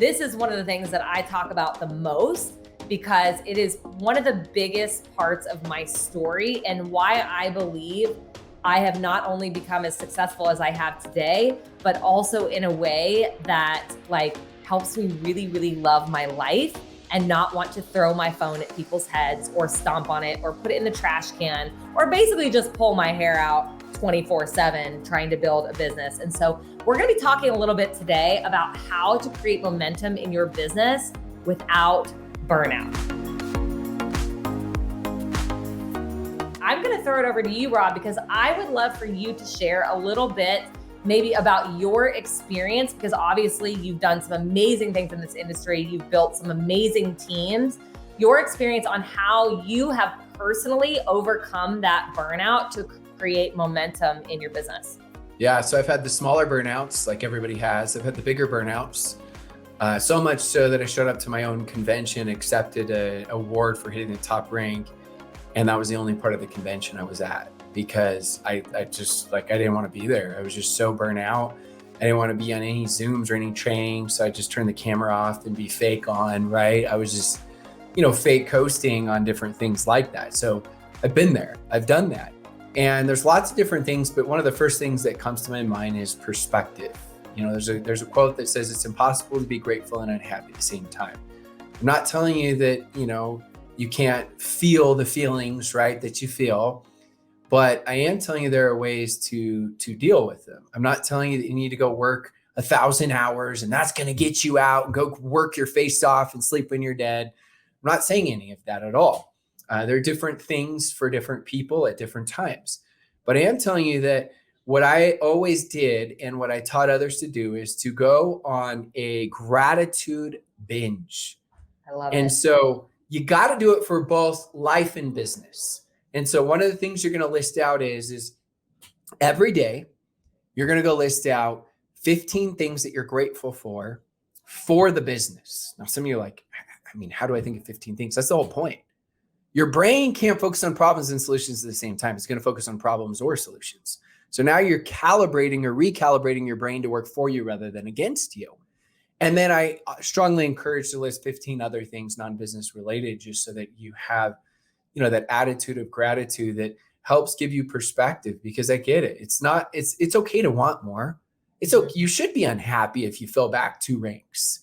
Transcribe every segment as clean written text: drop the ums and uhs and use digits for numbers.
This is one of the things that I talk about the most because it is one of the biggest parts of my story and why I believe I have not only become as successful as I have today, but also in a way that helps me really, really love my life and not want to throw my phone at people's heads or stomp on it or put it in the trash can or basically just pull my hair out 24/7 trying to build a business. And so we're going to be talking a little bit today about how to create momentum in your business without burnout. I'm going to throw it over to you, Rob, because I would love for you to share a little bit maybe about your experience, because obviously you've done some amazing things in this industry. You've built some amazing teams. Your experience on how you have personally overcome that burnout to create momentum in your business. Yeah, so I've had the smaller burnouts like everybody has. I've had the bigger burnouts. So much so that I showed up to my own convention, accepted an award for hitting the top rank. And that was the only part of the convention I was at because I didn't want to be there. I was just so burnt out. I didn't want to be on any Zooms or any training. So I just turned the camera off and be fake on, right? I was just, fake coasting on different things like that. So I've been there, I've done that. And there's lots of different things, but one of the first things that comes to my mind is perspective. There's a quote that says it's impossible to be grateful and unhappy at the same time. I'm not telling you that, you can't feel the feelings, right, that you feel, but I am telling you there are ways to deal with them. I'm not telling you that you need to go work 1,000 hours and that's going to get you out and go work your face off and sleep when you're dead. I'm not saying any of that at all. There are different things for different people at different times. But I am telling you that what I always did and what I taught others to do is to go on a gratitude binge. I love it. And so you got to do it for both life and business. And so one of the things you're going to list out is every day, you're going to go list out 15 things that you're grateful for the business. Now, some of you are like, how do I think of 15 things? That's the whole point. Your brain can't focus on problems and solutions at the same time. It's going to focus on problems or solutions. So now you're calibrating or recalibrating your brain to work for you rather than against you. And then I strongly encourage to list 15 other things non-business related, just so that you have, that attitude of gratitude that helps give you perspective, because I get it. It's okay to want more. It's okay. You should be unhappy if you fell back 2 ranks.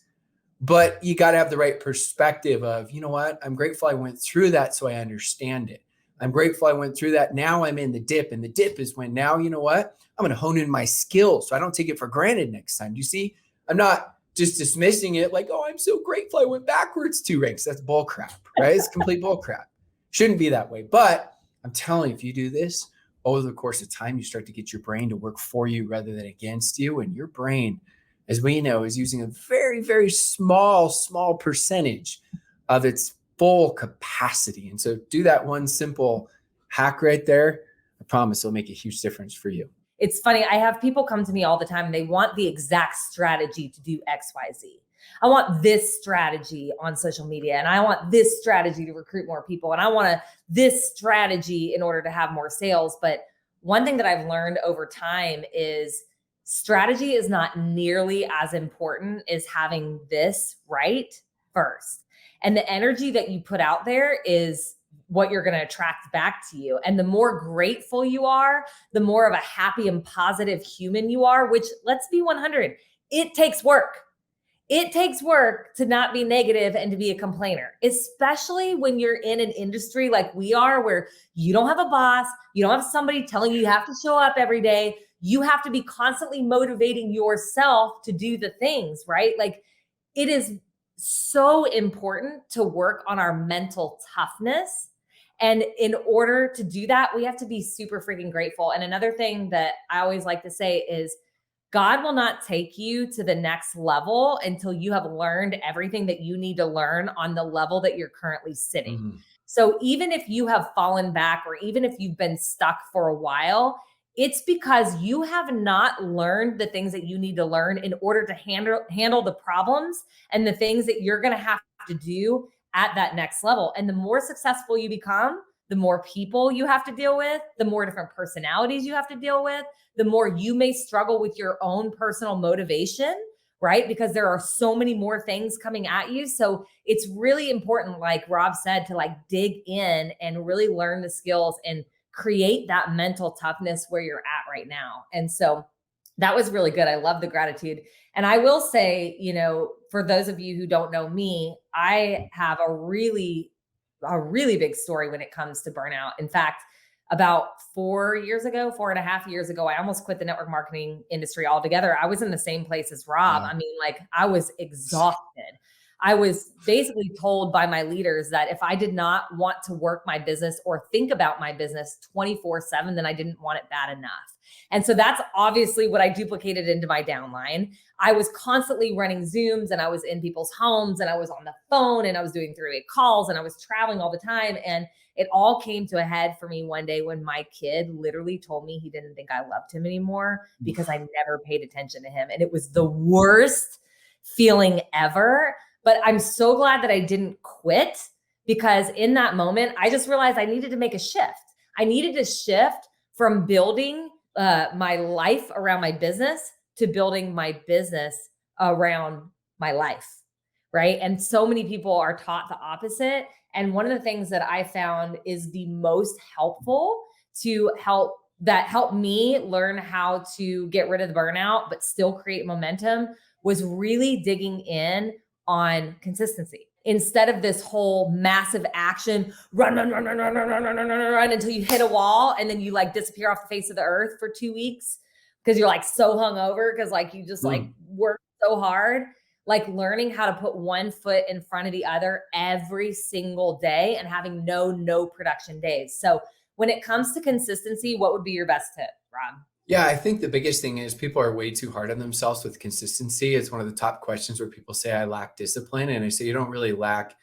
But you got to have the right perspective of, you know what? I'm grateful I went through that so I understand it. I'm grateful I went through that. Now I'm in the dip. And the dip is when now, you know what? I'm going to hone in my skills so I don't take it for granted next time. Do you see? I'm not just dismissing it like, oh, I'm so grateful I went backwards 2 ranks. That's bull crap, right? It's complete bull crap. Shouldn't be that way. But I'm telling you, if you do this over the course of time, you start to get your brain to work for you rather than against you. And your brain, as we know, is using a very, very small percentage of its full capacity. And so do that one simple hack right there. I promise it'll make a huge difference for you. It's funny. I have people come to me all the time and they want the exact strategy to do X, Y, Z. I want this strategy on social media and I want this strategy to recruit more people. And I want this strategy in order to have more sales. But one thing that I've learned over time is strategy is not nearly as important as having this right first. And the energy that you put out there is what you're going to attract back to you. And the more grateful you are, the more of a happy and positive human you are, which, let's be 100, it takes work. It takes work to not be negative and to be a complainer, especially when you're in an industry like we are, where you don't have a boss, you don't have somebody telling you have to show up every day. You have to be constantly motivating yourself to do the things, right? It is so important to work on our mental toughness. And in order to do that, we have to be super freaking grateful. And another thing that I always like to say is God will not take you to the next level until you have learned everything that you need to learn on the level that you're currently sitting. Mm-hmm. So even if you have fallen back or even if you've been stuck for a while, it's because you have not learned the things that you need to learn in order to handle the problems and the things that you're going to have to do at that next level. And the more successful you become, the more people you have to deal with, the more different personalities you have to deal with, the more you may struggle with your own personal motivation, right? Because there are so many more things coming at you. So it's really important, like Rob said, to like dig in and really learn the skills and create that mental toughness where you're at right now. And so that was really good. I love the gratitude. And I will say, you know, for those of you who don't know me, I have a really big story when it comes to burnout. In fact, about 4.5 years ago, I almost quit the network marketing industry altogether. I was in the same place as Rob. Wow. I mean, like I was exhausted. I was basically told by my leaders that if I did not want to work my business or think about my business 24/7, then I didn't want it bad enough. And so that's obviously what I duplicated into my downline. I was constantly running Zooms and I was in people's homes and I was on the phone and I was doing 3-way calls and I was traveling all the time. And it all came to a head for me one day when my kid literally told me he didn't think I loved him anymore because I never paid attention to him. And it was the worst feeling ever. But I'm so glad that I didn't quit, because in that moment, I just realized I needed to make a shift. I needed to shift from building my life around my business to building my business around my life, right? And so many people are taught the opposite. And one of the things that I found is the most helpful to help me learn how to get rid of the burnout, but still create momentum, was really digging in on consistency. Instead of this whole massive action, run until you hit a wall and then you like disappear off the face of the earth for 2 weeks because you're like so hungover because like you just like work so hard. Like learning how to put one foot in front of the other every single day and having no production days. So when it comes to consistency, what would be your best tip, Rob? Yeah, I think the biggest thing is people are way too hard on themselves with consistency. It's one of the top questions where people say, I lack discipline. And I say, you don't really lack.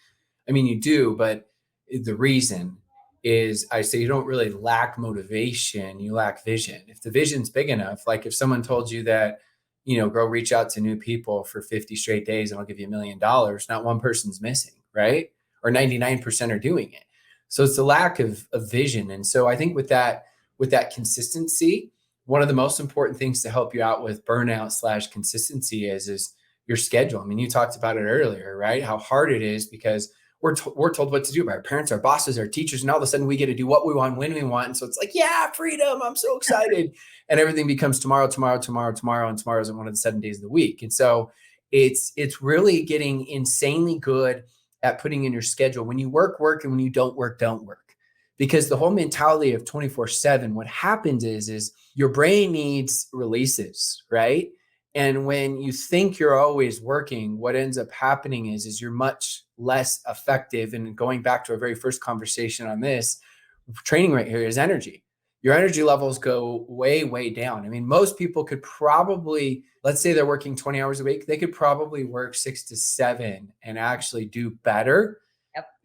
I mean, you do, but the reason is I say you don't really lack motivation. You lack vision. If the vision's big enough, like if someone told you that, you know, go reach out to new people for 50 straight days and I'll give you $1 million, not one person's missing, right? Or 99% are doing it. So it's the lack of vision. And so I think with that consistency, one of the most important things to help you out with burnout / consistency is your schedule. I mean, you talked about it earlier, right? How hard it is because we're told what to do by our parents, our bosses, our teachers, and all of a sudden we get to do what we want, when we want. And so it's like, yeah, freedom. I'm so excited. And everything becomes tomorrow, and tomorrow isn't one of the 7 days of the week. And so it's really getting insanely good at putting in your schedule. When you work, and when you don't work, don't work. Because the whole mentality of 24/7, what happens is your brain needs releases, right? And when you think you're always working, what ends up happening is you're much less effective. And going back to our very first conversation on this, training right here is energy. Your energy levels go way, way down. I mean, most people could probably, let's say they're working 20 hours a week, they could probably work 6 to 7 and actually do better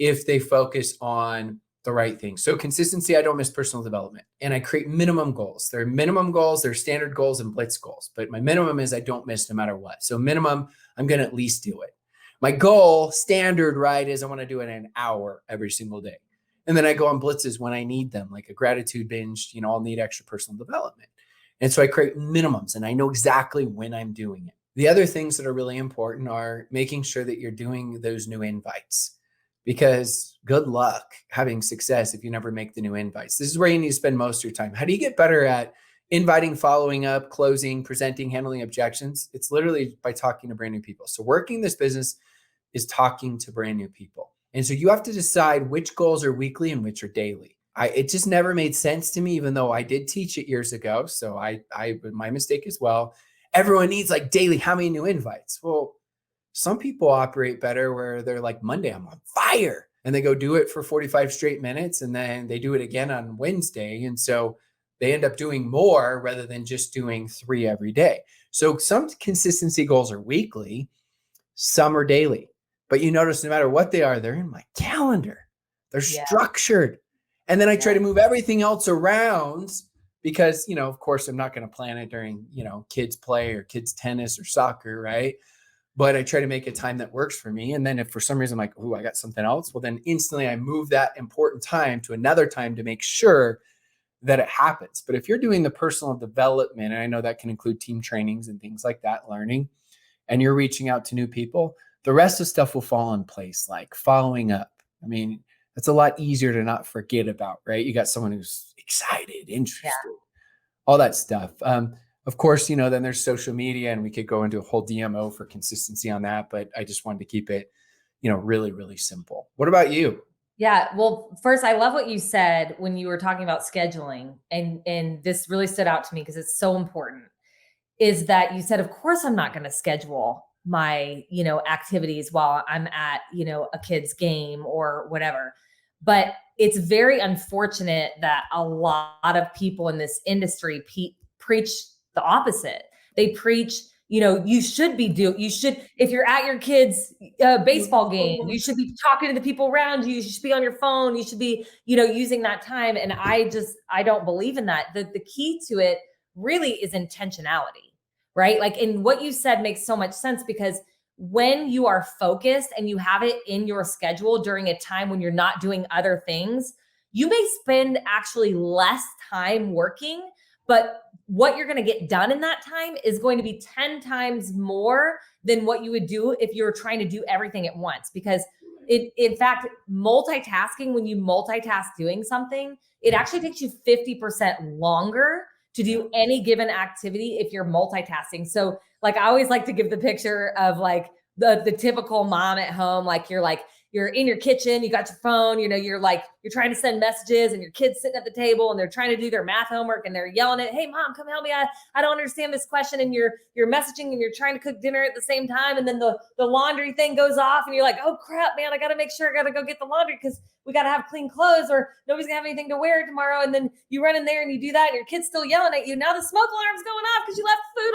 if they focus on the right thing. So consistency, I don't miss personal development. And I create minimum goals. There are minimum goals, there are standard goals and blitz goals. But my minimum is I don't miss no matter what. So minimum, I'm going to at least do it. My goal, standard, right, is I want to do it in an hour every single day. And then I go on blitzes when I need them, like a gratitude binge, you know, I'll need extra personal development. And so I create minimums and I know exactly when I'm doing it. The other things that are really important are making sure that you're doing those new invites. Because good luck having success if you never make the new invites. This is where you need to spend most of your time. How do you get better at inviting, following up, closing, presenting, handling objections? It's literally by talking to brand new people. So working this business is talking to brand new people. And so you have to decide which goals are weekly and which are daily. It just never made sense to me, even though I did teach it years ago. So my mistake as well. Everyone needs like daily, how many new invites? Well, some people operate better where they're like, Monday, I'm on fire. And they go do it for 45 straight minutes. And then they do it again on Wednesday. And so they end up doing more rather than just doing 3 every day. So some consistency goals are weekly, some are daily. But you notice no matter what they are, they're in my calendar. They're structured. And then I try to move everything else around because, you know, of course, I'm not going to plan it during, you know, kids play or kids tennis or soccer, right? But I try to make a time that works for me. And then if for some reason I'm like, oh, I got something else, well, then instantly I move that important time to another time to make sure that it happens. But if you're doing the personal development, and I know that can include team trainings and things like that, learning, and you're reaching out to new people, the rest of stuff will fall in place, like following up. I mean, that's a lot easier to not forget about, right? You got someone who's excited, interested, all that stuff. Of course, then there's social media, and we could go into a whole DMO for consistency on that, but I just wanted to keep it, really, really simple. What about you? Yeah. Well, first, I love what you said when you were talking about scheduling, and this really stood out to me because it's so important, is that you said, of course, I'm not going to schedule my, activities while I'm at, a kid's game or whatever. But it's very unfortunate that a lot of people in this industry preach the opposite. They preach, if you're at your kid's baseball game, you should be talking to the people around you. You should be on your phone. You should be, using that time. And I don't believe in that. The key to it really is intentionality, right? Like, and what you said makes so much sense, because when you are focused and you have it in your schedule during a time when you're not doing other things, you may spend actually less time working, but what you're going to get done in that time is going to be 10 times more than what you would do if you were trying to do everything at once. Because in fact, multitasking, when you multitask doing something, it actually takes you 50% longer to do any given activity if you're multitasking. So like, I always like to give the picture of like the typical mom at home, like you're in your kitchen, you got your phone, you're trying to send messages, and your kids sitting at the table and they're trying to do their math homework, and they're yelling at, hey mom, come help me. I don't understand this question. And you're messaging and you're trying to cook dinner at the same time. And then the laundry thing goes off and you're like, oh crap, man, I got to make sure I got to go get the laundry because we got to have clean clothes or nobody's gonna have anything to wear tomorrow. And then you run in there and you do that and your kid's still yelling at you. Now the smoke alarm's going off because you left food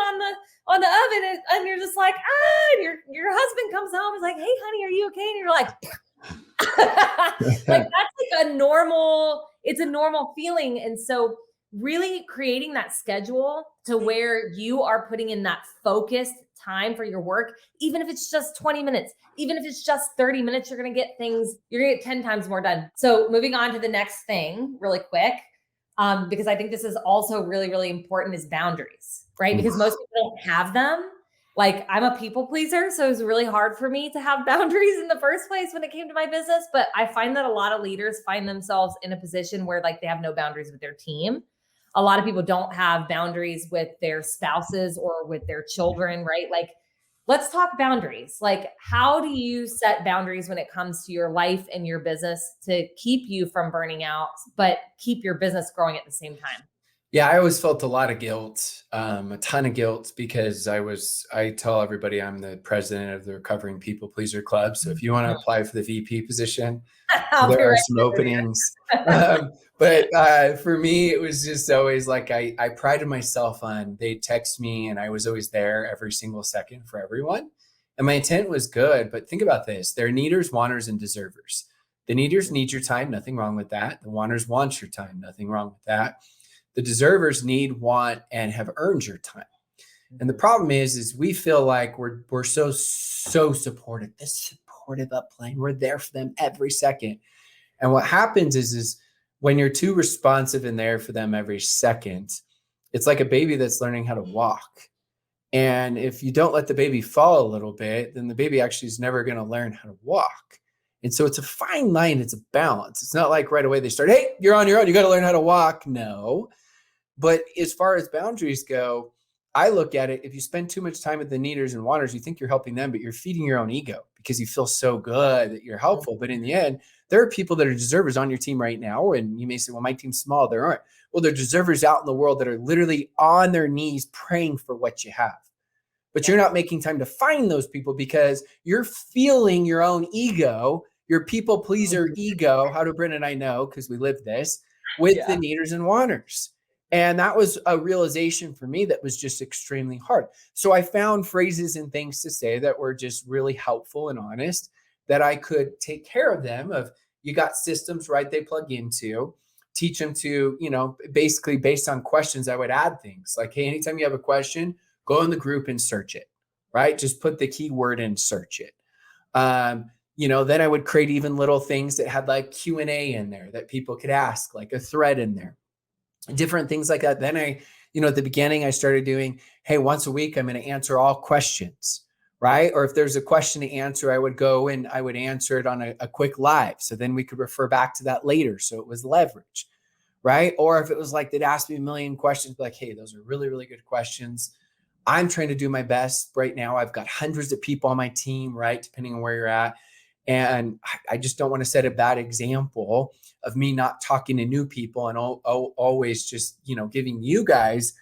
on the oven, and you're just like, and your husband comes home and is like, hey honey, are you okay? And you're like, like that's like it's a normal feeling. And so really creating that schedule to where you are putting in that focused time for your work, even if it's just 20 minutes, even if it's just 30 minutes, you're going to get 10 times more done. So moving on to the next thing really quick, because I think this is also really, really important, is boundaries, right? Because most people don't have them. Like, I'm a people pleaser, so it was really hard for me to have boundaries in the first place when it came to my business. But I find that a lot of leaders find themselves in a position where like they have no boundaries with their team. A lot of people don't have boundaries with their spouses or with their children, right? Like, let's talk boundaries. Like, how do you set boundaries when it comes to your life and your business to keep you from burning out, but keep your business growing at the same time? Yeah, I always felt a lot of guilt, a ton of guilt, because I tell everybody I'm the president of the Recovering People Pleaser Club. So if you want to apply for the VP position, there are some openings. But for me, it was just always like, I prided myself on, they'd text me and I was always there every single second for everyone. And my intent was good, but think about this. There are needers, wanters, and deservers. The needers need your time, nothing wrong with that. The wanters want your time, nothing wrong with that. The deservers need, want, and have earned your time. And the problem is we feel like we're so supportive, this supportive upline. We're there for them every second. And what happens is when you're too responsive and there for them every second, it's like a baby that's learning how to walk. And if you don't let the baby fall a little bit, then the baby actually is never going to learn how to walk. And so it's a fine line. It's a balance. It's not like right away they start, hey, you're on your own. You got to learn how to walk. No. But as far as boundaries go, I look at it, if you spend too much time with the needers and wanters, you think you're helping them, but you're feeding your own ego because you feel so good that you're helpful. But in the end, there are people that are deservers on your team right now. And you may say, well, my team's small. There aren't. Well, there are deservers out in the world that are literally on their knees praying for what you have. But you're not making time to find those people because you're feeling your own ego, your people pleaser ego. How do Brent and I know? Because we live this with the needers and wanters. And that was a realization for me that was just extremely hard. So I found phrases and things to say that were just really helpful and honest, that I could take care of them. Of, you got systems, right? They plug into, teach them to, basically based on questions, I would add things like, hey, anytime you have a question, go in the group and search it, right? Just put the keyword and search it. Then I would create even little things that had like Q&A in there that people could ask, like a thread in there. Different things like that. Then at the beginning, I started doing, hey, once a week, I'm going to answer all questions, right? Or if there's a question to answer, I would go and I would answer it on a quick live. So then we could refer back to that later. So it was leverage, right? Or if it was like they'd ask me a million questions, like, hey, those are really, really good questions. I'm trying to do my best right now. I've got hundreds of people on my team, right? Depending on where you're at. And I just don't want to set a bad example of me not talking to new people and always just, giving you guys,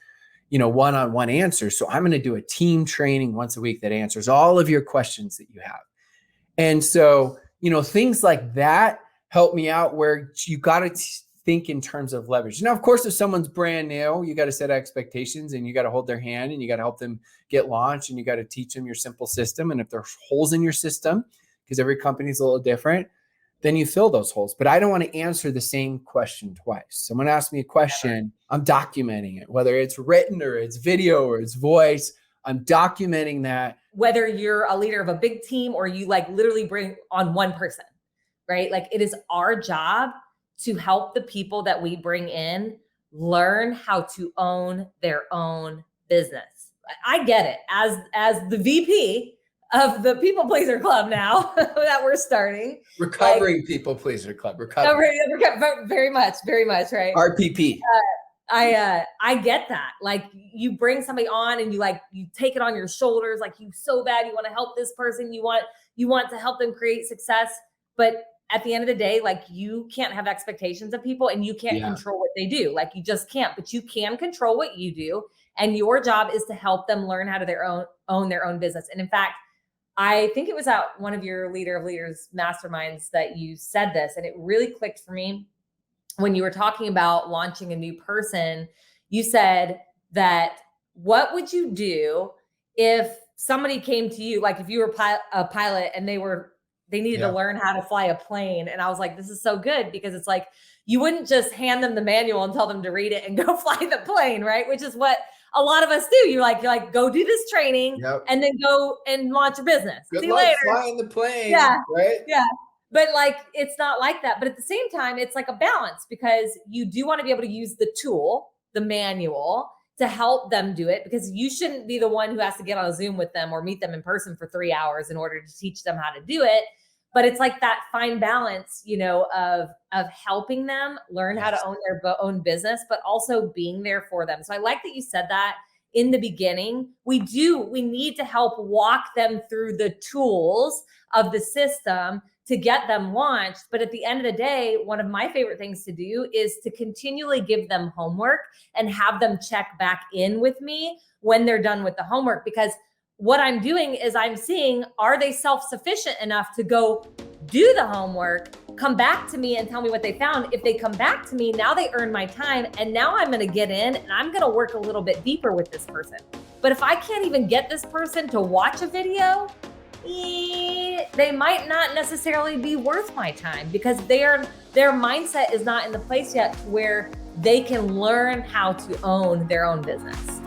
one-on-one answers. So I'm going to do a team training once a week that answers all of your questions that you have. And so, things like that help me out where you got to think in terms of leverage. Now, of course, if someone's brand new, you got to set expectations and you got to hold their hand and you got to help them get launched and you got to teach them your simple system. And if there's holes in your system, because every company is a little different, then you fill those holes. But I don't want to answer the same question twice. Someone asks me a question, I'm documenting it, whether it's written or it's video or it's voice, I'm documenting that. Whether you're a leader of a big team or you like literally bring on one person, right? Like it is our job to help the people that we bring in learn how to own their own business. I get it. As the VP of the People Pleaser Club now that we're starting. Recovering People Pleaser Club. Very much, right? RPP. I get that. Like you bring somebody on and you take it on your shoulders, like you so bad, you want to help this person, you want to help them create success. But at the end of the day, like you can't have expectations of people and you can't control what they do. Like you just can't, but you can control what you do. And your job is to help them learn how to own their own business. And in fact, I think it was at one of your Leader of Leaders masterminds that you said this, and it really clicked for me when you were talking about launching a new person. You said that, what would you do if somebody came to you, like if you were a pilot and they needed to learn how to fly a plane. And I was like, this is so good, because it's like, you wouldn't just hand them the manual and tell them to read it and go fly the plane, right? Which is what a lot of us do. You're like, go do this training and then go and launch a business. Good See you luck later. flying the plane. Yeah. Right. Yeah. But like, it's not like that. But at the same time, it's like a balance, because you do want to be able to use the tool, the manual, to help them do it, because you shouldn't be the one who has to get on a Zoom with them or meet them in person for 3 hours in order to teach them how to do it. But it's like that fine balance, of helping them learn how to own their own business, but also being there for them. So I like that you said that in the beginning. We need to help walk them through the tools of the system to get them launched. But at the end of the day, one of my favorite things to do is to continually give them homework and have them check back in with me when they're done with the homework. Because what I'm doing is I'm seeing, are they self-sufficient enough to go do the homework, come back to me and tell me what they found. If they come back to me, now they earn my time. And now I'm going to get in and I'm going to work a little bit deeper with this person. But if I can't even get this person to watch a video, they might not necessarily be worth my time, because their mindset is not in the place yet where they can learn how to own their own business.